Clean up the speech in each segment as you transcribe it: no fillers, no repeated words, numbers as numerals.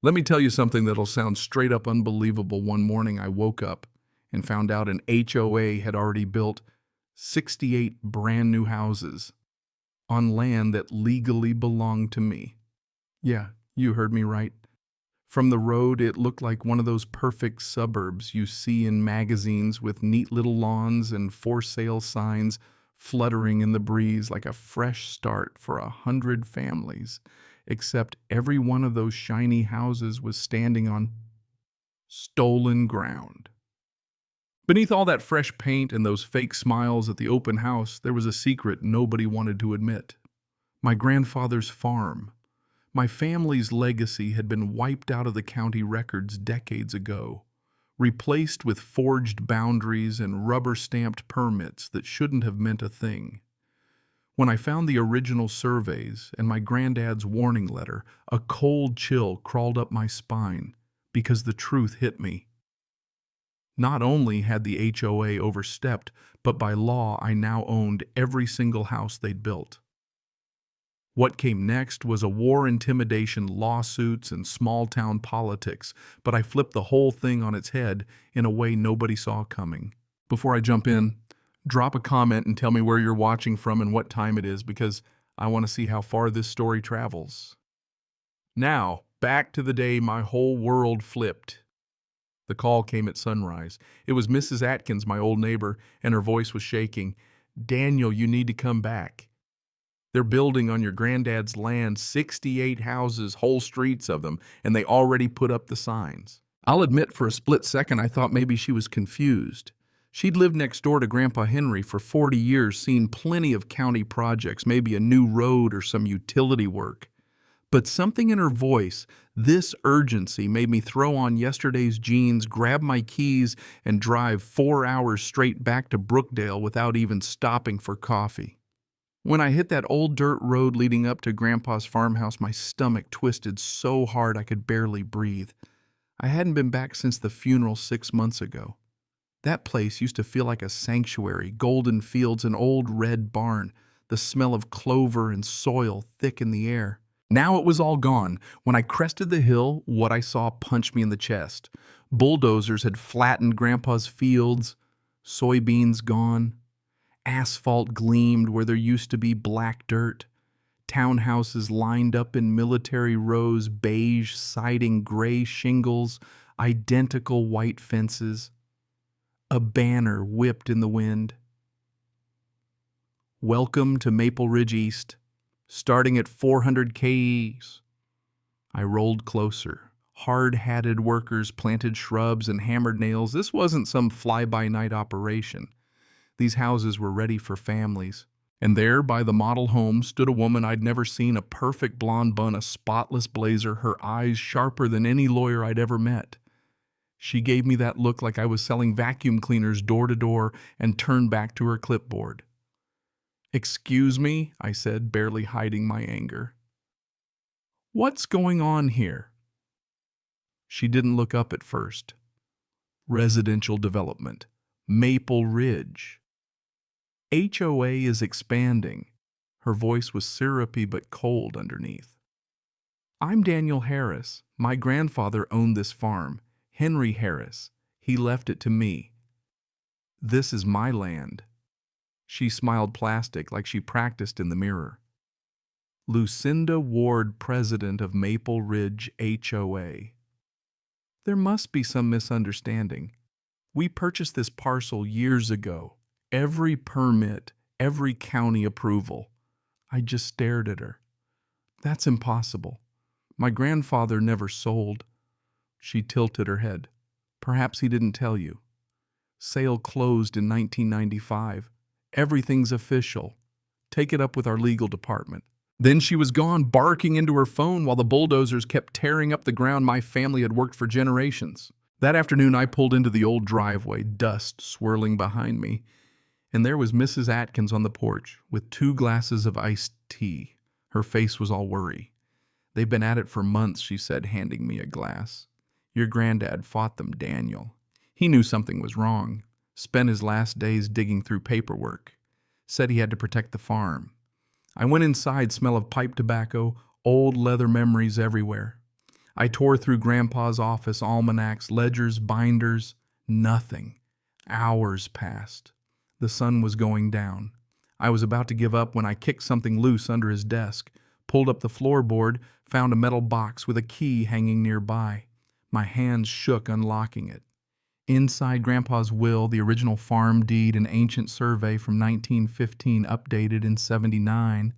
Let me tell you something that'll sound straight up unbelievable. One morning I woke up and found out an HOA had already built 68 brand new houses on land that legally belonged to me. Yeah, you heard me right. From the road, it looked like one of those perfect suburbs you see in magazines with neat little lawns and for sale signs fluttering in the breeze like a fresh start for 100 families. Except every one of those shiny houses was standing on stolen ground. Beneath all that fresh paint and those fake smiles at the open house, there was a secret nobody wanted to admit. My grandfather's farm. My family's legacy had been wiped out of the county records decades ago, replaced with forged boundaries and rubber-stamped permits that shouldn't have meant a thing. When I found the original surveys and my granddad's warning letter, a cold chill crawled up my spine because the truth hit me. Not only had the HOA overstepped, but by law I now owned every single house they'd built. What came next was a war, intimidation, lawsuits, and small-town politics, but I flipped the whole thing on its head in a way nobody saw coming. Before I jump in, drop a comment and tell me where you're watching from and what time it is, because I want to see how far this story travels. Now, back to the day my whole world flipped. The call came at sunrise. It was Mrs. Atkins, my old neighbor, and her voice was shaking. "Daniel, you need to come back. They're building on your granddad's land, 68 houses, whole streets of them, and they already put up the signs." I'll admit for a split second I thought maybe she was confused. She'd lived next door to Grandpa Henry for 40 years, seen plenty of county projects, maybe a new road or some utility work. But something in her voice, this urgency, made me throw on yesterday's jeans, grab my keys, and drive 4 hours straight back to Brookdale without even stopping for coffee. When I hit that old dirt road leading up to Grandpa's farmhouse, my stomach twisted so hard I could barely breathe. I hadn't been back since the funeral 6 months ago. That place used to feel like a sanctuary, golden fields, an old red barn, the smell of clover and soil thick in the air. Now it was all gone. When I crested the hill, what I saw punched me in the chest. Bulldozers had flattened Grandpa's fields, soybeans gone. Asphalt gleamed where there used to be black dirt. Townhouses lined up in military rows, beige siding, gray shingles, identical white fences. A banner whipped in the wind. "Welcome to Maple Ridge East, starting at 400 KEs. I rolled closer. Hard-hatted workers planted shrubs and hammered nails. This wasn't some fly-by-night operation. These houses were ready for families. And there, by the model home, stood a woman I'd never seen, a perfect blonde bun, a spotless blazer, her eyes sharper than any lawyer I'd ever met. She gave me that look like I was selling vacuum cleaners door to door and turned back to her clipboard. "Excuse me," I said, barely hiding my anger. "What's going on here?" She didn't look up at first. "Residential development. Maple Ridge. HOA is expanding." Her voice was syrupy but cold underneath. "I'm Daniel Harris. My grandfather owned this farm. Henry Harris. He left it to me. This is my land." She smiled plastic like she practiced in the mirror. "Lucinda Ward, president of Maple Ridge HOA. There must be some misunderstanding. We purchased this parcel years ago. Every permit, every county approval." I just stared at her. "That's impossible. My grandfather never sold." She tilted her head. "Perhaps he didn't tell you. Sale closed in 1995. Everything's official. Take it up with our legal department." Then she was gone, barking into her phone while the bulldozers kept tearing up the ground my family had worked for generations. That afternoon I pulled into the old driveway, dust swirling behind me, and there was Mrs. Atkins on the porch with 2 glasses of iced tea. Her face was all worry. "They've been at it for months," she said, handing me a glass. "Your granddad fought them, Daniel. He knew something was wrong. Spent his last days digging through paperwork. Said he had to protect the farm." I went inside, smell of pipe tobacco, old leather memories everywhere. I tore through Grandpa's office, almanacs, ledgers, binders. Nothing. Hours passed. The sun was going down. I was about to give up when I kicked something loose under his desk, pulled up the floorboard, found a metal box with a key hanging nearby. My hands shook unlocking it. Inside Grandpa's will, the original farm deed, an ancient survey from 1915 updated in '79,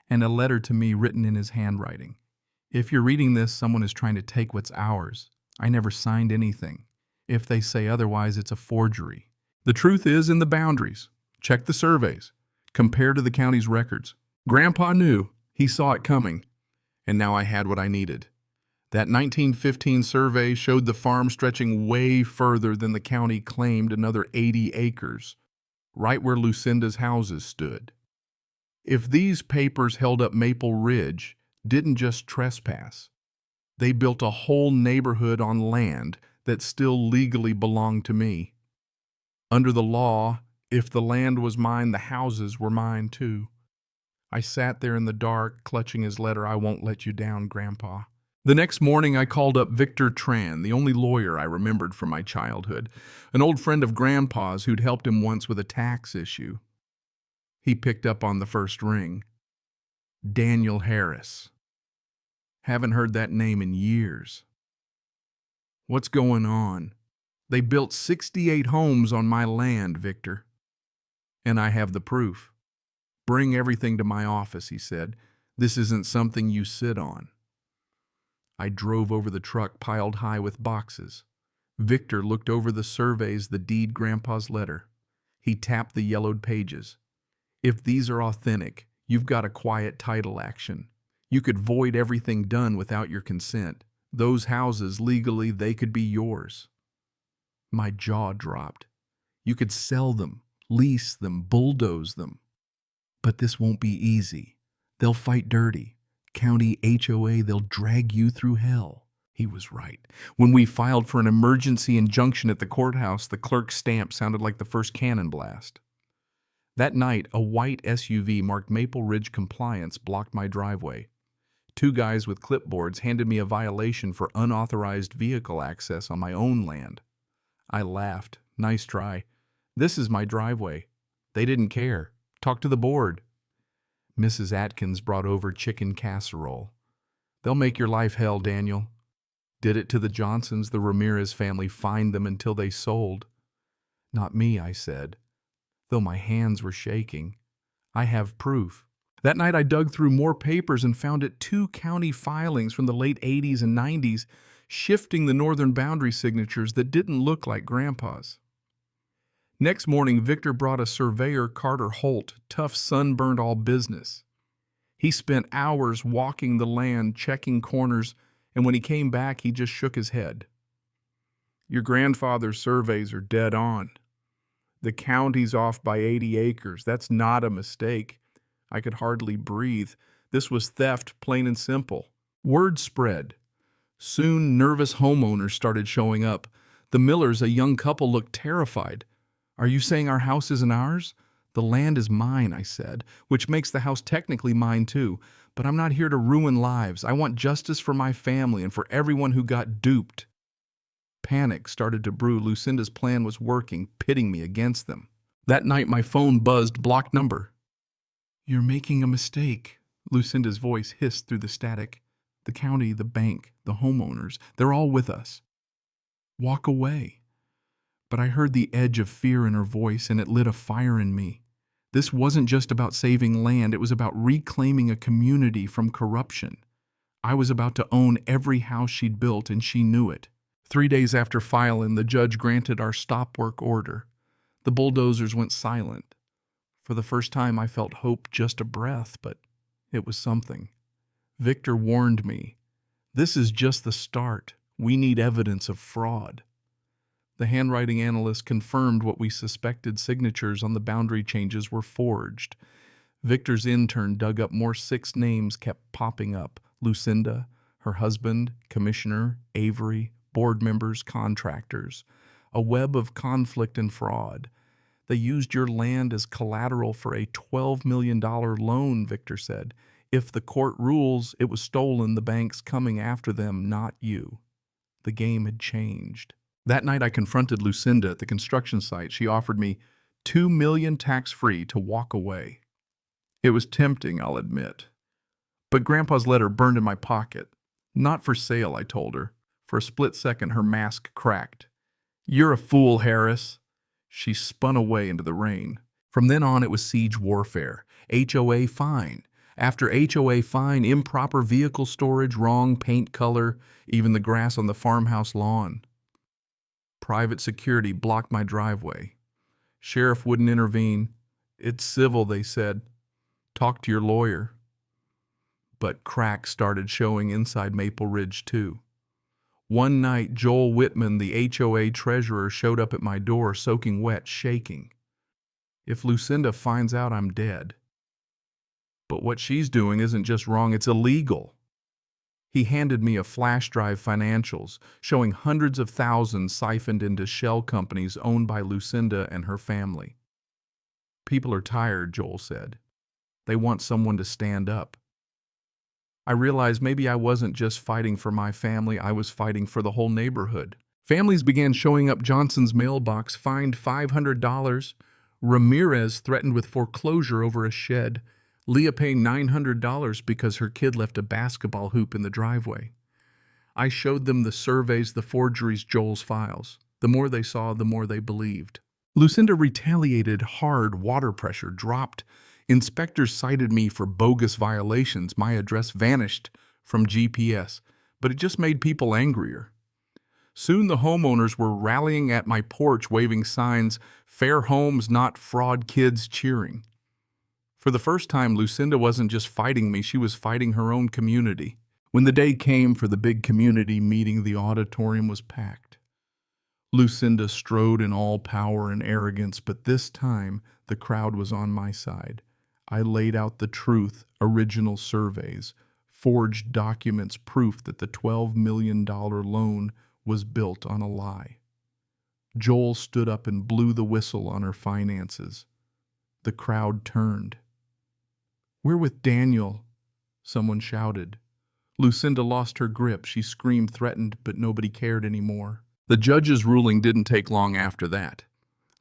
and a letter to me written in his handwriting. If you're reading this, someone is trying to take what's ours. I never signed anything. If they say otherwise, it's a forgery. The truth is in the boundaries. Check the surveys. Compare to the county's records. Grandpa knew. He saw it coming. And now I had what I needed. That 1915 survey showed the farm stretching way further than the county claimed, another 80 acres, right where Lucinda's houses stood. If these papers held up, Maple Ridge didn't just trespass. They built a whole neighborhood on land that still legally belonged to me. Under the law, if the land was mine, the houses were mine too. I sat there in the dark, clutching his letter. I won't let you down, Grandpa. The next morning, I called up Victor Tran, the only lawyer I remembered from my childhood, an old friend of Grandpa's who'd helped him once with a tax issue. He picked up on the first ring. Daniel Harris. Haven't heard that name in years. What's going on? They built 68 homes on my land, Victor. And I have the proof. Bring everything to my office, he said. This isn't something you sit on. I drove over the truck piled high with boxes. Victor looked over the surveys, the deed, Grandpa's letter. He tapped the yellowed pages. If these are authentic, you've got a quiet title action. You could void everything done without your consent. Those houses, legally, they could be yours. My jaw dropped. You could sell them, lease them, bulldoze them. But this won't be easy. They'll fight dirty. County HOA, they'll drag you through hell. He was right. When we filed for an emergency injunction at the courthouse, the clerk's stamp sounded like the first cannon blast. That night, a white SUV marked Maple Ridge Compliance blocked my driveway. Two guys with clipboards handed me a violation for unauthorized vehicle access on my own land. I laughed. Nice try. This is my driveway. They didn't care. Talk to the board. Mrs. Atkins brought over chicken casserole. They'll make your life hell, Daniel. Did it to the Johnsons, the Ramirez family, fined them until they sold. Not me, I said, though my hands were shaking. I have proof. That night I dug through more papers and found it 2 county filings from the late 80s and 90s, shifting the northern boundary signatures that didn't look like Grandpa's. Next morning, Victor brought a surveyor, Carter Holt, tough, sunburned all business. He spent hours walking the land, checking corners, and when he came back, he just shook his head. Your grandfather's surveys are dead on. The county's off by 80 acres. That's not a mistake. I could hardly breathe. This was theft, plain and simple. Word spread. Soon, nervous homeowners started showing up. The Millers, a young couple, looked terrified. Are you saying our house isn't ours? The land is mine, I said, which makes the house technically mine too. But I'm not here to ruin lives. I want justice for my family and for everyone who got duped. Panic started to brew. Lucinda's plan was working, pitting me against them. That night my phone buzzed, blocked number. You're making a mistake, Lucinda's voice hissed through the static. The county, the bank, the homeowners, they're all with us. Walk away. But I heard the edge of fear in her voice, and it lit a fire in me. This wasn't just about saving land, it was about reclaiming a community from corruption. I was about to own every house she'd built, and she knew it. 3 days after filing, the judge granted our stop work order. The bulldozers went silent. For the first time, I felt hope, just a breath, but it was something. Victor warned me. This is just the start. We need evidence of fraud. The handwriting analyst confirmed what we suspected. Signatures on the boundary changes were forged. Victor's intern dug up more. 6 names kept popping up. Lucinda, her husband, Commissioner, Avery, board members, contractors. A web of conflict and fraud. They used your land as collateral for a $12 million loan, Victor said. If the court rules it was stolen, the bank's coming after them, not you. The game had changed. That night I confronted Lucinda at the construction site. She offered me $2 million tax-free to walk away. It was tempting, I'll admit. But Grandpa's letter burned in my pocket. Not for sale, I told her. For a split second, her mask cracked. You're a fool, Harris. She spun away into the rain. From then on, it was siege warfare. HOA fine. After HOA fine, improper vehicle storage, wrong paint color, even the grass on the farmhouse lawn. Private security blocked my driveway. Sheriff wouldn't intervene. It's civil, they said. Talk to your lawyer. But cracks started showing inside Maple Ridge, too. One night, Joel Whitman, the HOA treasurer, showed up at my door, soaking wet, shaking. If Lucinda finds out, I'm dead. But what she's doing isn't just wrong, it's illegal. He handed me a flash drive financials showing hundreds of thousands siphoned into shell companies owned by Lucinda and her family. People are tired, Joel said. They want someone to stand up. I realized maybe I wasn't just fighting for my family, I was fighting for the whole neighborhood. Families began showing up Johnson's mailbox, fined $500. Ramirez threatened with foreclosure over a shed. Leah paying $900 because her kid left a basketball hoop in the driveway. I showed them the surveys, the forgeries, Joel's files. The more they saw, the more they believed. Lucinda retaliated hard. Water pressure dropped. Inspectors cited me for bogus violations. My address vanished from GPS, but it just made people angrier. Soon the homeowners were rallying at my porch, waving signs, "Fair homes, not fraud kids," cheering. For the first time, Lucinda wasn't just fighting me, she was fighting her own community. When the day came for the big community meeting, the auditorium was packed. Lucinda strode in all power and arrogance, but this time the crowd was on my side. I laid out the truth, original surveys, forged documents, proof that the $12 million loan was built on a lie. Joel stood up and blew the whistle on her finances. The crowd turned. "We're with Daniel," someone shouted. Lucinda lost her grip. She screamed, threatened, but nobody cared anymore. The judge's ruling didn't take long after that.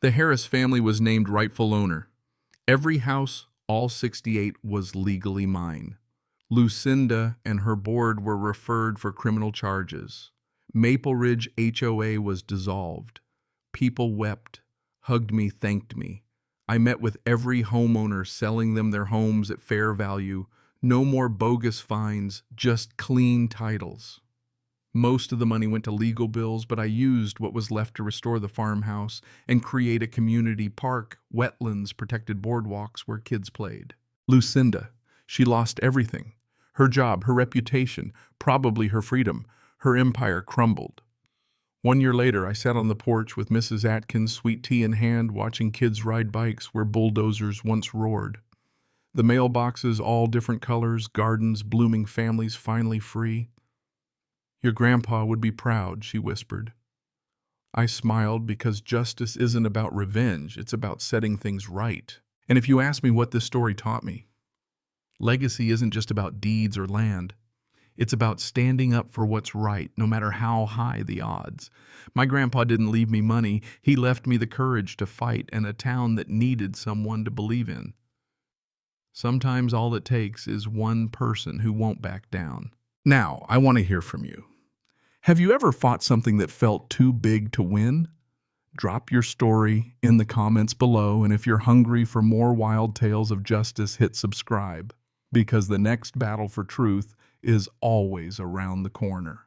The Harris family was named rightful owner. Every house, all 68, was legally mine. Lucinda and her board were referred for criminal charges. Maple Ridge HOA was dissolved. People wept, hugged me, thanked me. I met with every homeowner, selling them their homes at fair value. No more bogus fines, just clean titles. Most of the money went to legal bills, but I used what was left to restore the farmhouse and create a community park, wetlands, protected boardwalks where kids played. Lucinda, she lost everything. Her job, her reputation, probably her freedom. Her empire crumbled. 1 year later, I sat on the porch with Mrs. Atkins, sweet tea in hand, watching kids ride bikes where bulldozers once roared. The mailboxes, all different colors, gardens, blooming families finally free. "Your grandpa would be proud," she whispered. I smiled because justice isn't about revenge, it's about setting things right. And if you ask me what this story taught me, legacy isn't just about deeds or land. It's about standing up for what's right, no matter how high the odds. My grandpa didn't leave me money. He left me the courage to fight and a town that needed someone to believe in. Sometimes all it takes is one person who won't back down. Now, I want to hear from you. Have you ever fought something that felt too big to win? Drop your story in the comments below, and if you're hungry for more wild tales of justice, hit subscribe, because the next battle for truth is always around the corner.